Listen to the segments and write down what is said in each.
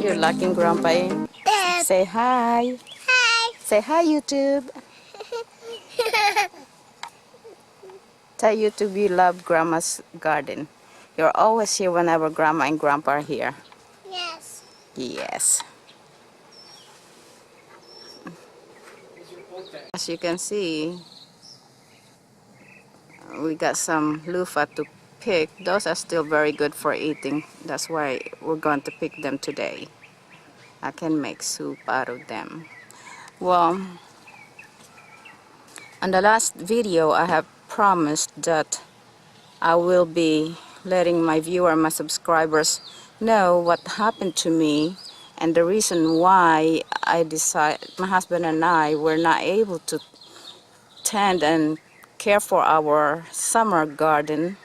You're locking Grandpa in. Say hi. Hi. Say hi, YouTube. Tell YouTube you love Grandma's garden. You're always here whenever Grandma and Grandpa are here. Yes. Yes. As you can see, we got some loofah to pick. Those are still very good for eating. That's why we're going to pick them today. I can make soup out of them. Well, on the last video, I have promised that I will be letting my viewer, my subscribers know what happened to me and the reason why my husband and I were not able to tend and care for our summer garden.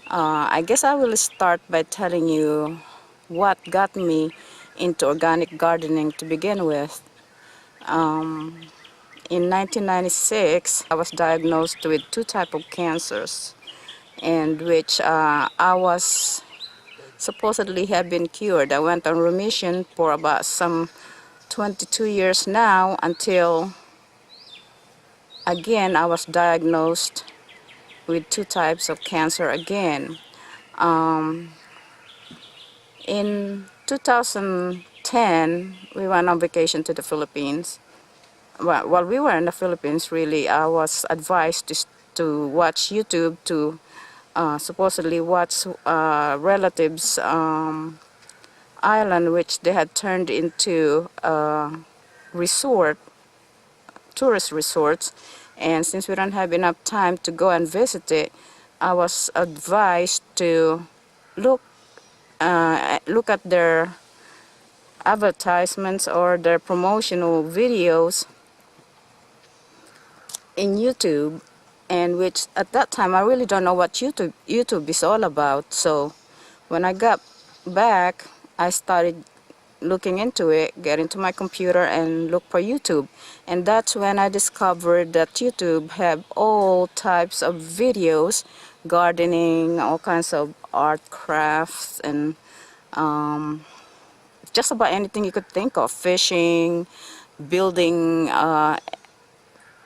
I guess I will start by telling you what got me into organic gardening to begin with. In 1996, I was diagnosed with 2 types of cancers, and which I was supposedly have been cured. I went on remission for about some 22 years now until again I was diagnosed with 2 types of cancer again. In 2010, we went on vacation to the Philippines. Well, while we were in the Philippines, really, I was advised to watch YouTube to supposedly watch relatives' island, which they had turned into resort, tourist resorts. And since we don't have enough time to go and visit it, I was advised to look at their advertisements or their promotional videos in YouTube, and which at that time I really don't know what YouTube is all about. So when I got back, I started looking into it, get into my computer and look for YouTube, and that's when I discovered that YouTube have all types of videos, gardening, all kinds of art crafts, and just about anything you could think of, fishing, building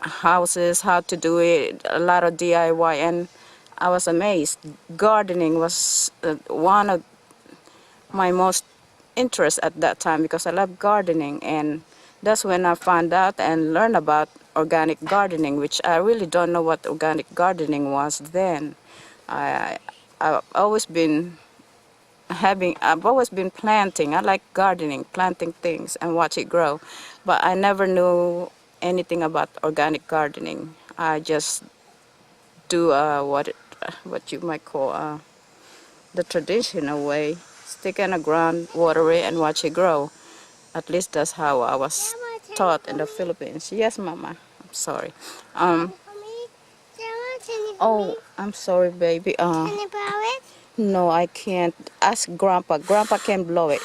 houses, how to do it, a lot of DIY, and I was amazed. Gardening was one of my most interest at that time because I love gardening, and that's when I found out and learned about organic gardening, which I really don't know what organic gardening was then. I've always been planting. I like gardening, planting things and watch it grow, but I never knew anything about organic gardening. I just do what you might call the traditional way, stick in the ground, water it, and watch it grow. At least that's how I was taught in the Philippines. Yes, Mama. I'm sorry. Oh, I'm sorry, baby. Can you blow it? No, I can't. Ask Grandpa. Grandpa can blow it.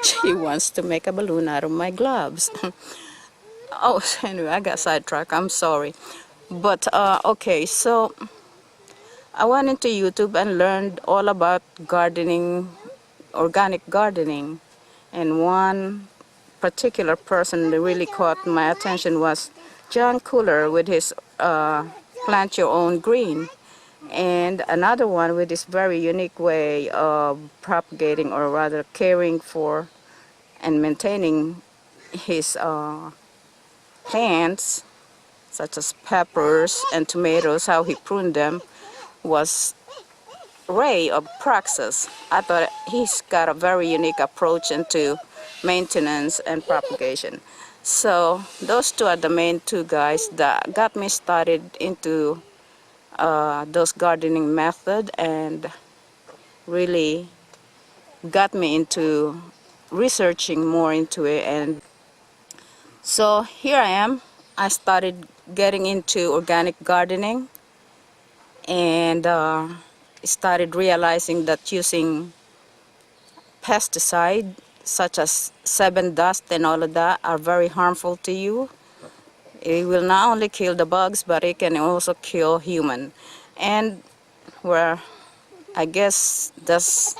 She wants to make a balloon out of my gloves. Oh, anyway, I got sidetracked. I'm sorry. But, okay, so I went into YouTube and learned all about gardening, organic gardening. And one particular person that really caught my attention was John Cooler with his Plant Your Own Green. And another one with this very unique way of propagating, or rather caring for and maintaining his plants, such as peppers and tomatoes, how he pruned them, was Ray of Praxis. I thought he's got a very unique approach into maintenance and propagation. So those two are the main 2 guys that got me started into those gardening method and really got me into researching more into it. And so here I am. I started getting into organic gardening and started realizing that using pesticide such as 7-Dust and all of that are very harmful to you. It will not only kill the bugs, but it can also kill human. And where I guess that's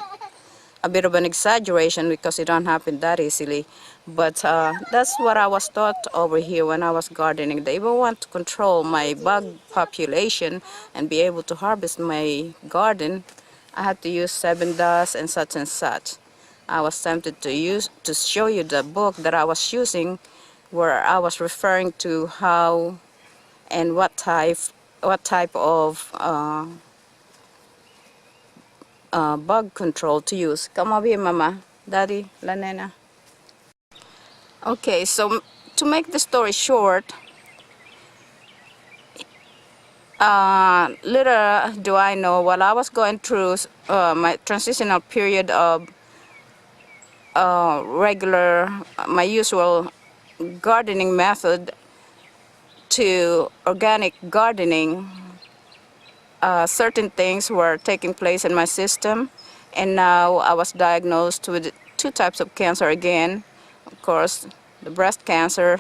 a bit of an exaggeration because it don't happen that easily. But that's what I was taught over here when I was gardening. They even want to control my bug population and be able to harvest my garden. I had to use 7-DOS and such and such. I was tempted to show you the book that I was using, where I was referring to how and what type of bug control to use. Come over here, Mama, Daddy, La Nena. Okay, so to make the story short, little do I know, while I was going through my transitional period of my usual gardening method to organic gardening, certain things were taking place in my system, and now I was diagnosed with 2 types of cancer again. Of course, the breast cancer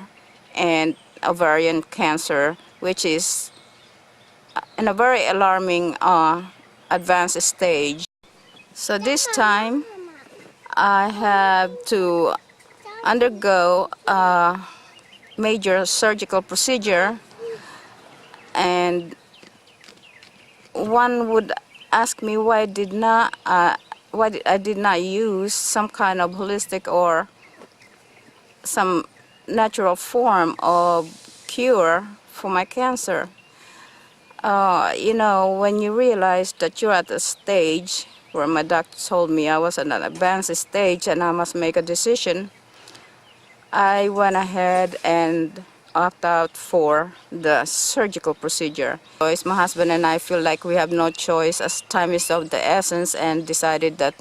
and ovarian cancer, which is in a very alarming advanced stage. So this time I have to undergo a major surgical procedure, and one would ask me why I did not use some kind of holistic or some natural form of cure for my cancer. You know, when you realize that you're at a stage where my doctor told me I was at an advanced stage and I must make a decision, I went ahead and opted out for the surgical procedure. So it's my husband and I feel like we have no choice as time is of the essence, and decided that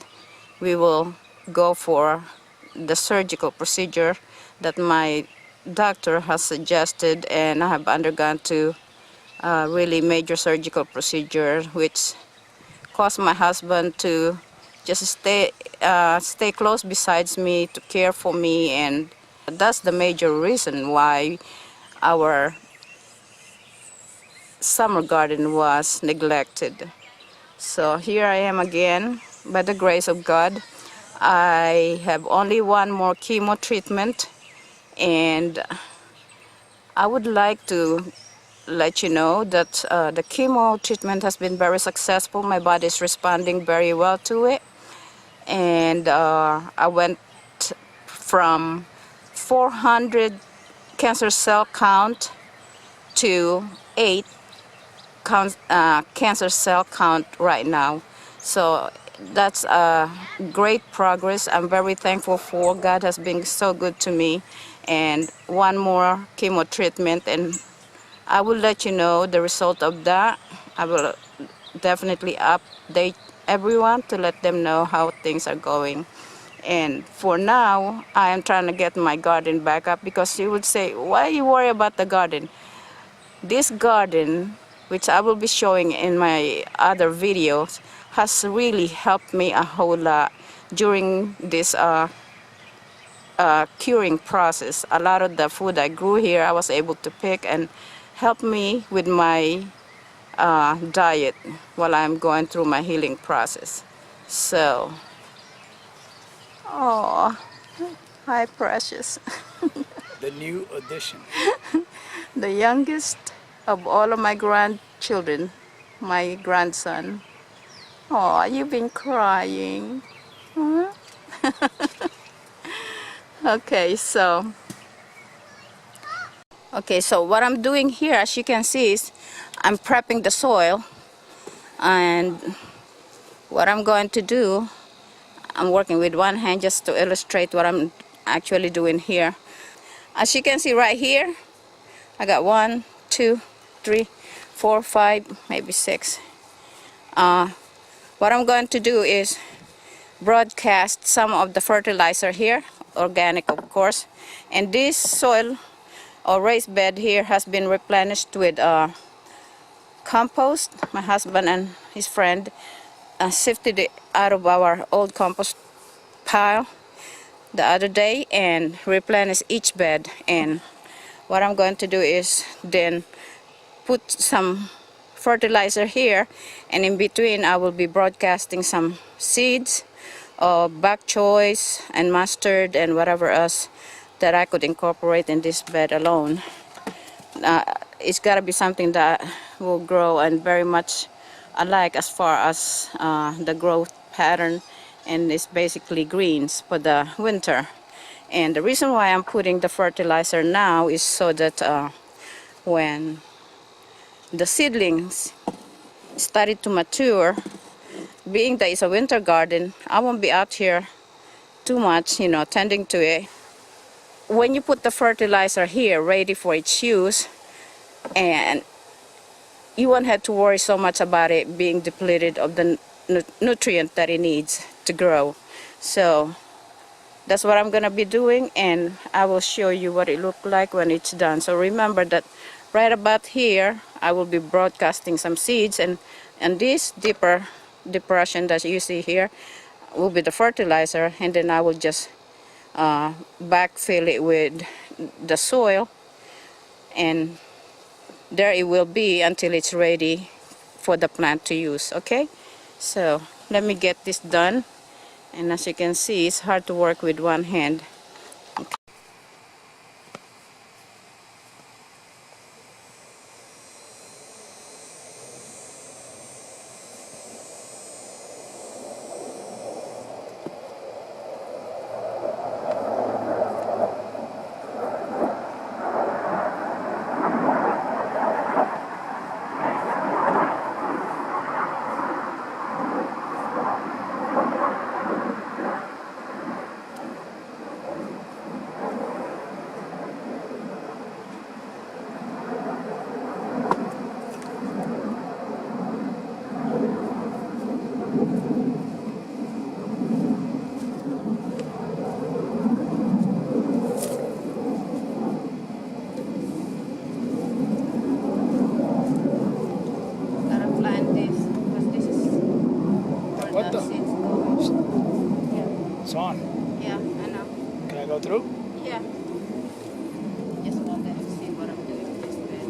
we will go for the surgical procedure that my doctor has suggested, and I have undergone to really major surgical procedure, which caused my husband to just stay close besides me to care for me, and that's the major reason why our summer garden was neglected. So here I am again, by the grace of God. I have only one more chemo treatment, and I would like to let you know that the chemo treatment has been very successful. My body is responding very well to it, and I went from 400 cancer cell count to 8 cancer cell count right now. So that's great progress. I'm very thankful for. God has been so good to me. And one more chemo treatment, and I will let you know the result of that. I will definitely update everyone to let them know how things are going. And for now, I am trying to get my garden back up, because you would say, why you worry about the garden? This garden, which I will be showing in my other videos, has really helped me a whole lot during this curing process. A lot of the food I grew here, I was able to pick and help me with my diet while I'm going through my healing process. So, oh, hi Precious. The new addition. The youngest of all of my grandchildren, my grandson. Oh, you've been crying. Huh? Okay, so what I'm doing here, as you can see, is I'm prepping the soil. And what I'm going to do, I'm working with one hand just to illustrate what I'm actually doing here. As you can see right here, I got 1, 2, 3, 4, 5, maybe 6. What I'm going to do is broadcast some of the fertilizer here, organic of course, and this soil or raised bed here has been replenished with compost. My husband and his friend sifted it out of our old compost pile the other day and replenished each bed. And what I'm going to do is then put some fertilizer here, and in between I will be broadcasting some seeds bok choice and mustard and whatever else that I could incorporate in this bed alone. It's got to be something that will grow and very much alike as far as the growth pattern, and it's basically greens for the winter. And the reason why I'm putting the fertilizer now is so that when the seedlings started to mature, being that it's a winter garden, I won't be out here too much, tending to it. When you put the fertilizer here ready for its use, and you won't have to worry so much about it being depleted of the nutrient that it needs to grow. So that's what I'm gonna be doing, and I will show you what it looks like when it's done. So remember that right about here I will be broadcasting some seeds, and this deeper depression that you see here will be the fertilizer, and then I will just backfill it with the soil, and there it will be until it's ready for the plant to use. Okay, so let me get this done, and as you can see, it's hard to work with one hand. Gotta plant this because this is where What the the? seeds go. Yeah, It's on. yeah, I know. Can I go through? Yeah. Just want them to see what I'm doing with this bed.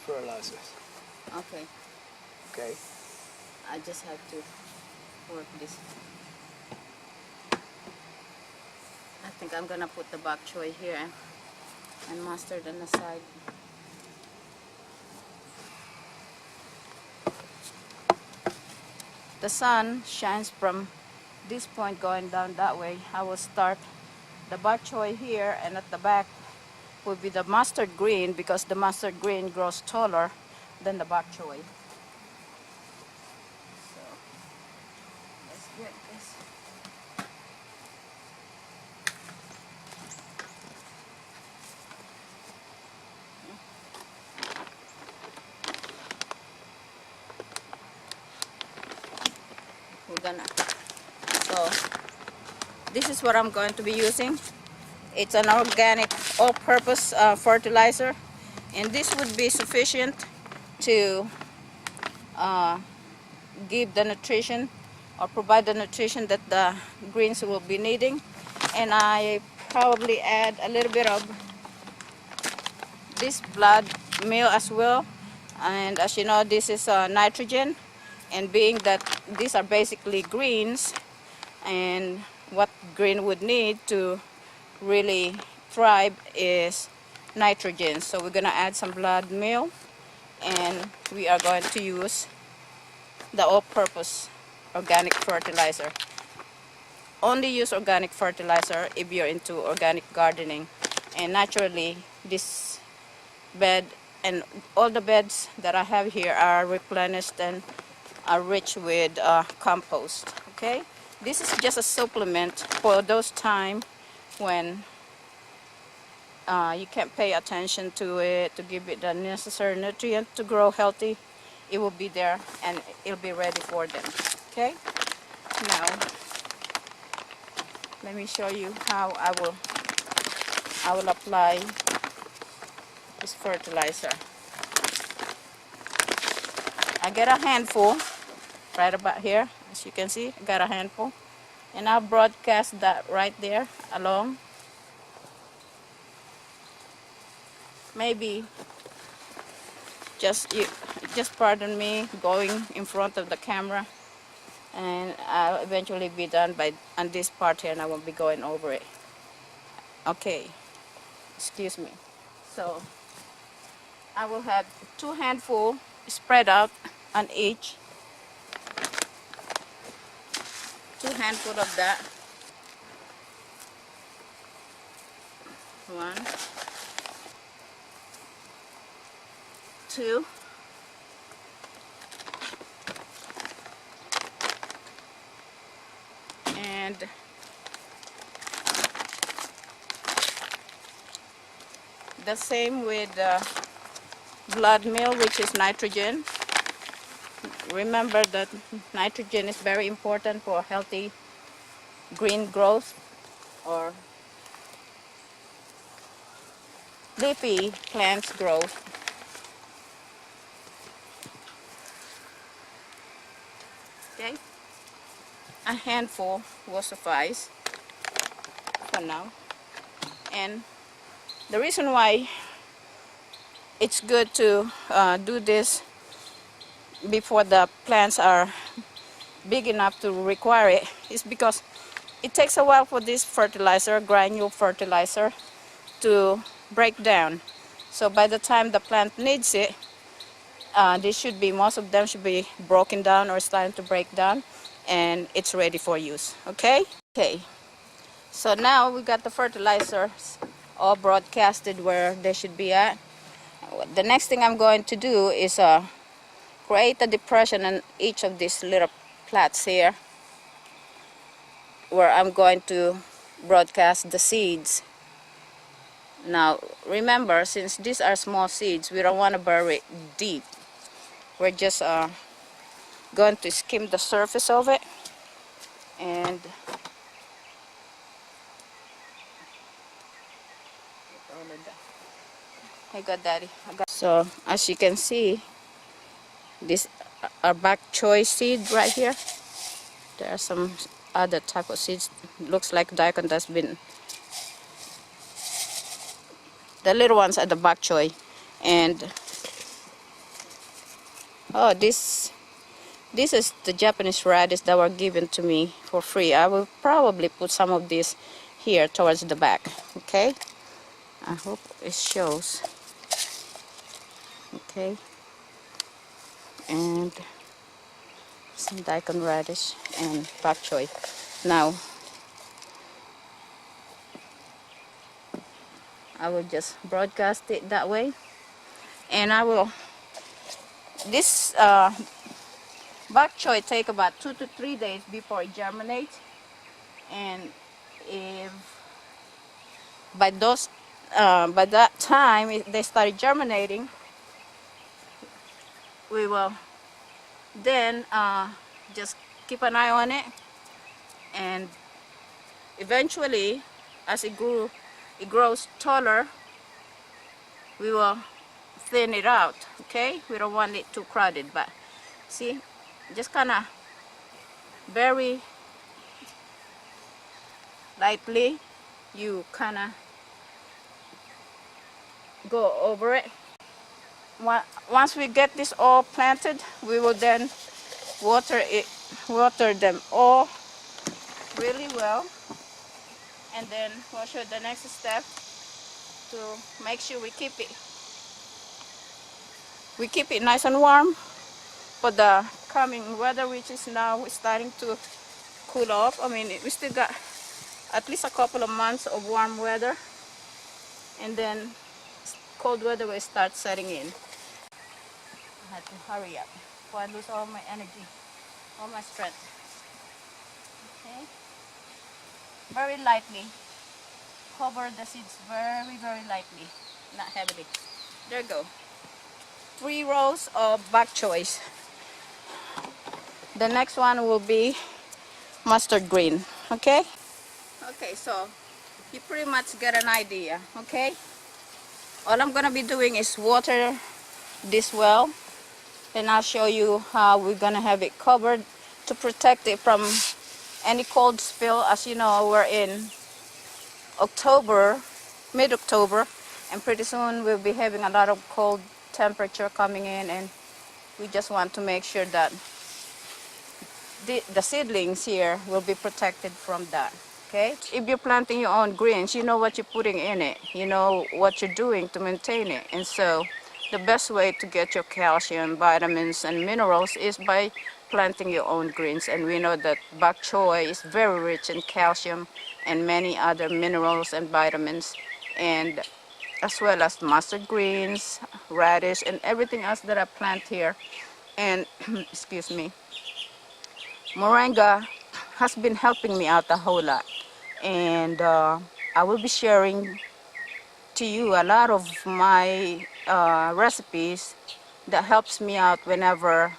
Fertilizers. Okay, Okay. I just have to work this. I think I'm gonna put the bok choy here and mustard on the side. The sun shines from this point going down that way. I will start the bok choy here, and at the back will be the mustard green because the mustard green grows taller than the bok choy. So let's get this. We're gonna, so this is what I'm going to be using. It's an organic all-purpose fertilizer, and this would be sufficient to give the nutrition or provide the nutrition that the greens will be needing. And I probably add a little bit of this blood meal as well. And as you know, this is nitrogen, and being that these are basically greens, and what green would need to really thrive is nitrogen. So we're gonna add some blood meal, and we are going to use the all-purpose organic fertilizer. Only use organic fertilizer if you're into organic gardening. And naturally, this bed and all the beds that I have here are replenished and are rich with compost. Okay, this is just a supplement for those times when you can't pay attention to it, to give it the necessary nutrient to grow healthy it will be there and it'll be ready for them. Okay, now let me show you how I will apply this fertilizer. I get a handful right about here, as you can see. I got a handful, and I'll broadcast that right there along. Maybe just pardon me going in front of the camera, and I'll eventually be done on this part here, and I won't be going over it. Okay, excuse me. So I will have 2 handfuls spread out on each. 2 handfuls of that. 1, 2, and the same with blood meal, which is nitrogen. Remember that nitrogen is very important for healthy green growth or leafy plants growth. Okay, a handful will suffice for now. And the reason why it's good to do this before the plants are big enough to require it is because it takes a while for this fertilizer, granule fertilizer, to break down. So by the time the plant needs it, most of them should be broken down or starting to break down, and it's ready for use. Okay? Okay. So now we got the fertilizers all broadcasted where they should be at. The next thing I'm going to do is create a depression in each of these little plats here where I'm going to broadcast the seeds. Now remember, since these are small seeds, we don't want to bury it deep. We're just going to skim the surface of it, and I got daddy. So as you can see, these are bok choy seed right here. There are some other type of seeds. Looks like daikon that's been. The little ones are the bok choy, and oh, this is the Japanese radish that were given to me for free. I will probably put some of this here towards the back. Okay, I hope it shows. Okay, and some daikon radish and bok choy. Now I will just broadcast it that way, and I will. This bok choy take about 2 to 3 days before it germinates, and if by that time they started germinating, we will then just keep an eye on it, and eventually as it grows taller, we will thin it out. Okay, we don't want it too crowded, but see, just kind of very lightly you kind of go over it. Once we get this all planted, we will then water them all really well, and then we'll show the next step to make sure we keep it nice and warm for the coming weather, which is now starting to cool off. I mean, we still got at least a couple of months of warm weather, and then cold weather will start setting in. I had to hurry up before I lose all my energy, all my strength. Okay, very lightly cover the seeds, very lightly, not heavily. There you go. 3 rows of bok choys. The next one will be mustard green. Okay? Okay, so you pretty much get an idea. Okay? All I'm gonna be doing is water this well, and I'll show you how we're gonna have it covered to protect it from any cold spill. As you know, we're in October, mid-October, and pretty soon we'll be having a lot of cold temperature coming in, and we just want to make sure that the seedlings here will be protected from that. Okay? If you're planting your own greens, you know what you're putting in it. You know what you're doing to maintain it. And so the best way to get your calcium, vitamins, and minerals is by planting your own greens. And we know that bok choy is very rich in calcium and many other minerals and vitamins, and as well as mustard greens, radish, and everything else that I plant here. And excuse me, moringa has been helping me out a whole lot, and I will be sharing to you a lot of my recipes that helps me out whenever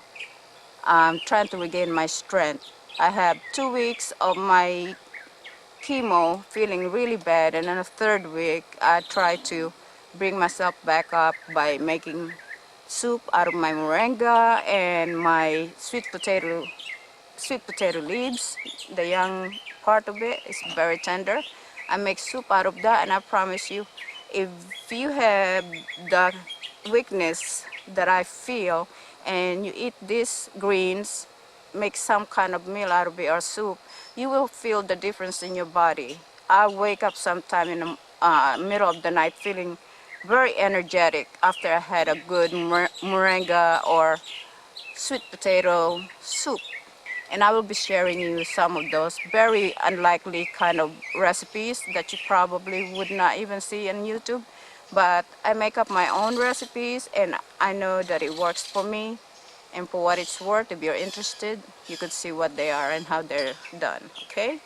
I'm trying to regain my strength. I have 2 weeks of my chemo feeling really bad, and then the third week I try to bring myself back up by making soup out of my moringa and my sweet potato leaves. The young part of it is very tender. I make soup out of that, and I promise you, if you have the weakness that I feel and you eat these greens, make some kind of meal out of it or soup, you will feel the difference in your body. I wake up sometime in the middle of the night feeling very energetic after I had a good moringa or sweet potato soup. And I will be sharing you some of those very unlikely kind of recipes that you probably would not even see on YouTube. But I make up my own recipes, and I know that it works for me. And for what it's worth, if you're interested, you could see what they are and how they're done, okay?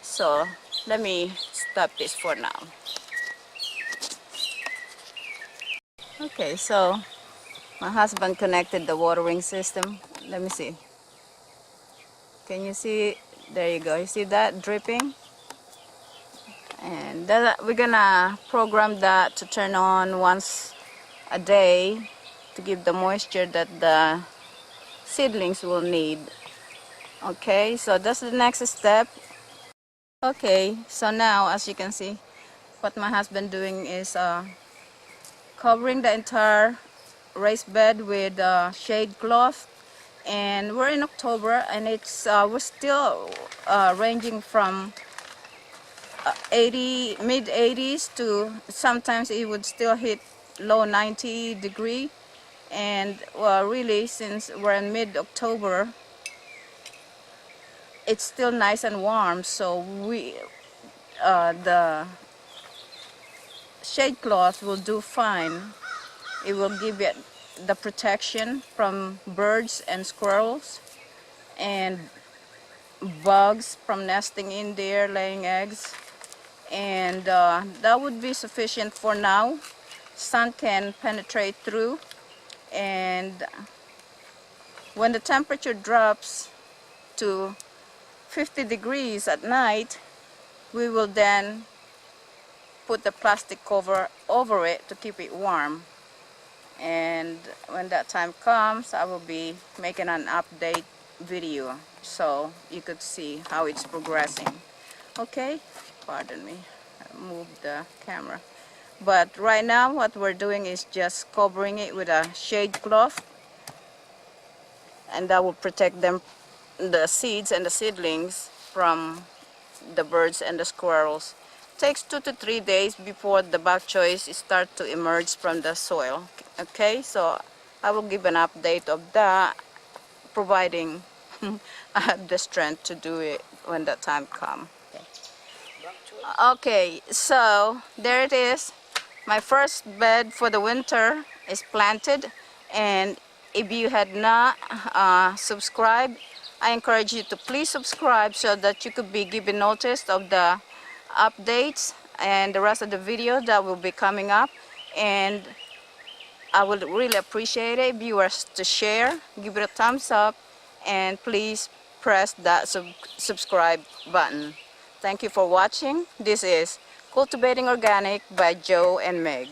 So let me stop this for now. Okay, so my husband connected the watering system. Let me see. Can you see? There you go. You see that dripping? And we're gonna program that to turn on once a day to give the moisture that the seedlings will need. Okay, so that's the next step. Okay, so now as you can see, what my husband doing is covering the entire raised bed with shade cloth. And we're in October, and it's we're still ranging from mid 80s to sometimes it would still hit low 90 degree. And really, since we're in mid-October, it's still nice and warm, so the shade cloth will do fine. It will give it the protection from birds and squirrels and bugs from nesting in there, laying eggs. And that would be sufficient for now. Sun can penetrate through, and when the temperature drops to 50 degrees at night, we will then put the plastic cover over it to keep it warm. And when that time comes, I will be making an update video so you could see how it's progressing. Okay, pardon me, I moved the camera. But right now what we're doing is just covering it with a shade cloth, and that will protect them, the seeds and the seedlings, from the birds and the squirrels. It takes 2 to 3 days before the bok choys start to emerge from the soil. Okay, so I will give an update of that, providing I have the strength to do it when that time comes. Okay, so there it is. My first bed for the winter is planted, and if you had not subscribed, I encourage you to please subscribe so that you could be given notice of the updates and the rest of the video that will be coming up. And I would really appreciate it if you were to share, give it a thumbs up, and please press that subscribe button. Thank you for watching. This is Cultivating Organic by Joe and Meg.